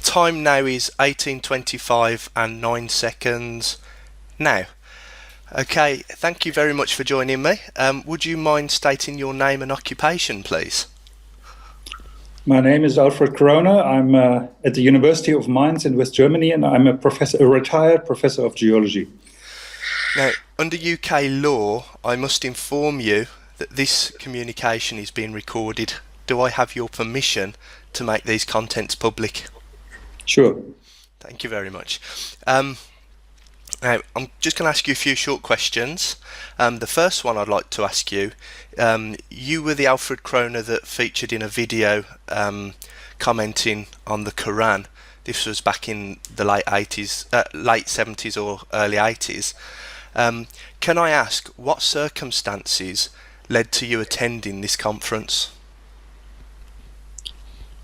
time now is 18:25 and 9 seconds now. Okay, thank you very much for joining me. Would you mind stating your name and occupation, please? My name is Alfred. I'm at the University of Mainz in West Germany, and I'm a retired professor of geology. Now, under UK law, I must inform you that this communication is being recorded. Do I have your permission to make these contents public? Sure. Thank you very much. Now, I'm just going to ask you a few short questions. The first one I'd like to ask you, you were the Alfred Kroner that featured in a video commenting on the Quran. This was back in the late 70s or early 80s. Can I ask, what circumstances led to you attending this conference?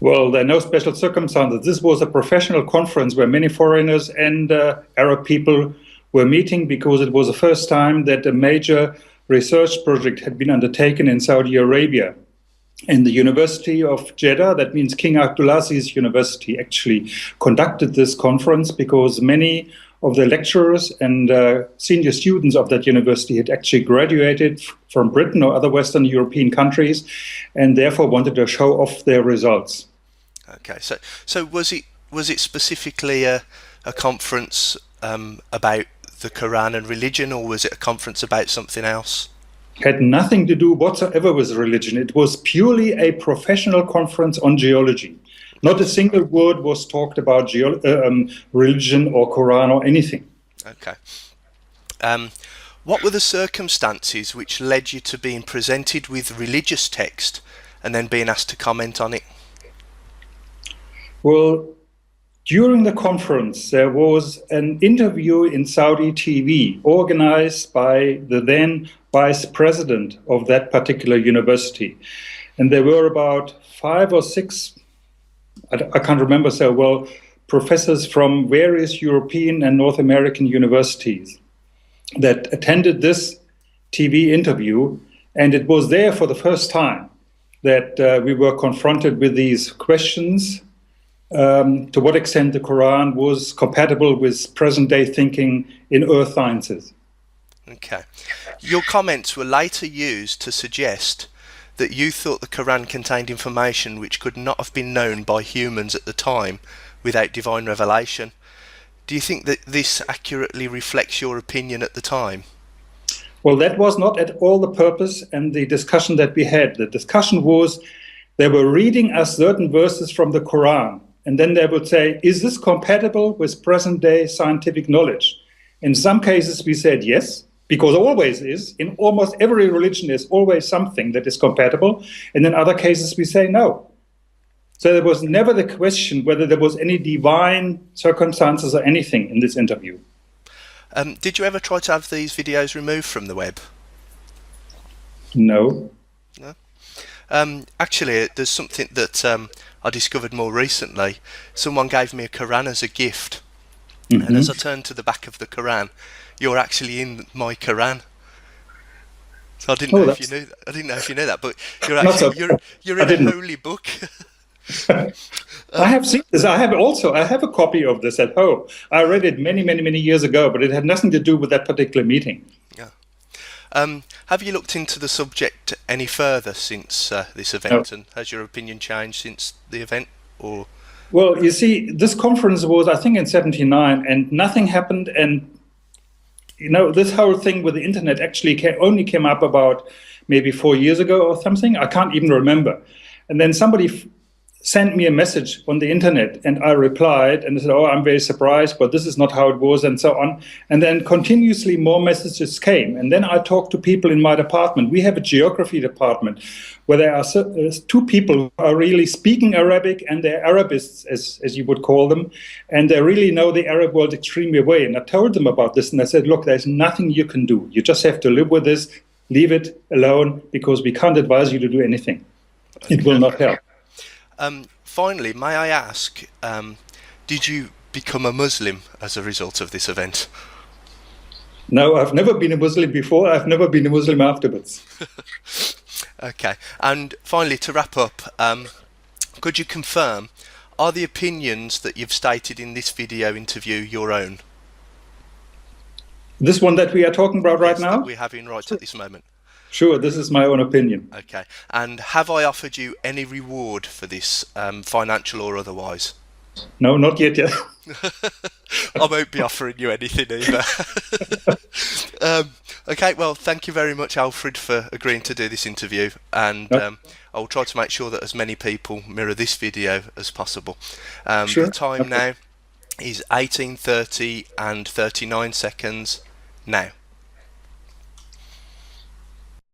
Well, there are no special circumstances. This was a professional conference where many foreigners and Arab people were meeting, because it was the first time that a major research project had been undertaken in Saudi Arabia. And the University of Jeddah, that means King Abdulaziz University, actually conducted this conference because many of the lecturers and senior students of that university had actually graduated from Britain or other Western European countries, and therefore wanted to show off their results. Okay, so was it specifically a conference about the Quran and religion, or was it a conference about something else? Had nothing to do whatsoever with religion. It was purely a professional conference on geology. Not a single word was talked about religion or Quran or anything. Okay. What were the circumstances which led you to being presented with religious text and then being asked to comment on it? Well, during the conference, there was an interview in Saudi TV organized by the then vice president of that particular university. And there were about 5 or 6, I can't remember so well, professors from various European and North American universities that attended this TV interview. And it was there for the first time that we were confronted with these questions. To what extent the Quran was compatible with present-day thinking in earth sciences. Okay. Your comments were later used to suggest that you thought the Quran contained information which could not have been known by humans at the time without divine revelation. Do you think that this accurately reflects your opinion at the time? Well, that was not at all the purpose and the discussion that we had. The discussion was, they were reading us certain verses from the Quran, and then they would say, is this compatible with present-day scientific knowledge? In some cases, we said yes, because always is. In almost every religion, there's always something that is compatible. And in other cases, we say no. So there was never the question whether there was any divine circumstances or anything in this interview. Did you ever try to have these videos removed from the web? No. No? Actually, there's something that I discovered more recently. Someone gave me a Quran as a gift, and as I turned to the back of the Quran, you're actually in my Quran. So I didn't know if you knew that. I didn't know if you knew that, but you're actually you're in a holy book. I have seen this. I have a copy of this at home. I read it many years ago, but it had nothing to do with that particular meeting. Yeah. Have you looked into the subject any further since this event, and has your opinion changed since the event? Or well, you see, this conference was, I think, in '79, and nothing happened. And this whole thing with the internet actually only came up about maybe 4 years ago or something. I can't even remember. And then somebody sent me a message on the internet, and I replied and said, oh, I'm very surprised, but this is not how it was, and so on. And then continuously more messages came. And then I talked to people in my department. We have a geography department where there are 2 people who are really speaking Arabic, and they're Arabists, as you would call them. And they really know the Arab world extremely well. And I told them about this, and I said, look, there's nothing you can do. You just have to live with this, leave it alone, because we can't advise you to do anything. It will not help. Finally, may I ask, did you become a Muslim as a result of this event? No, I've never been a Muslim before. I've never been a Muslim afterwards. Okay. And finally, to wrap up, could you confirm, Are the opinions that you've stated in this video interview your own? This one that we are talking about right Yes, that now? we're having right at this moment. Sure, this is my own opinion. Okay. And have I offered you any reward for this, financial or otherwise? No, not yet. Yeah. I won't be offering you anything either. Okay, well, thank you very much, Alfred, for agreeing to do this interview, and I'll try to make sure that as many people mirror this video as possible. Sure. The time now is 18:30 and 39 seconds now.